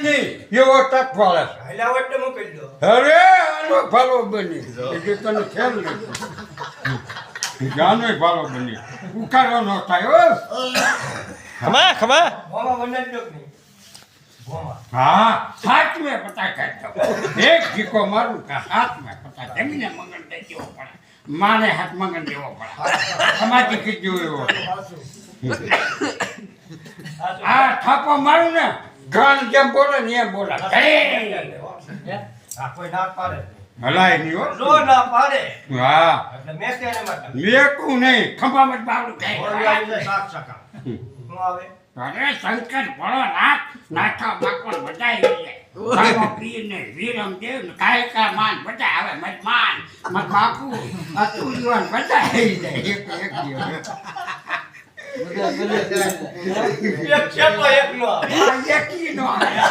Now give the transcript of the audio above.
નહીં એવો તક ફાળે હાલ્યા વટ્ટ મોકલી દો. અરે આનો ફાળો બની એટલે તને ખ્યાલ નથી જાનો ફાળો બની ઉકાળો ન થાય હો ખમા ખમા મોમાં બનાવી દો કે નહીં? મોમાં. હા હાથ મેં પતા કાઢતો એક ઠીકો મારું કે હાથ મેં પતા જમીને મગન દઈ દેવો પડે માને હાથ મગન દેવો પડે સમાધિ કીધું એવો આ થાપો મારું ને ગાન જેમ બોલે ને એમ બોલા આ કોઈ ના પાડે. હલાય નહીં હો જો ના પાડે હા એટલે મેં તેને માટે. મેકું નહીં ખંભામાં જ બાવડું ઓરડી ખાય આવી જાય શાક શાકા. શું આવે? અરે શંકર ભળો નાથ નાથા બાકોલ બધાય ગઈ જાય પીર ને વીરમ દેવ ને કાયકા માન બધા આવે મત માન મત બાપુ અતુલ જીવન બધા આવી જાય એક દિવસ એક છે તો એક નો આવે. આ એકી નો આવે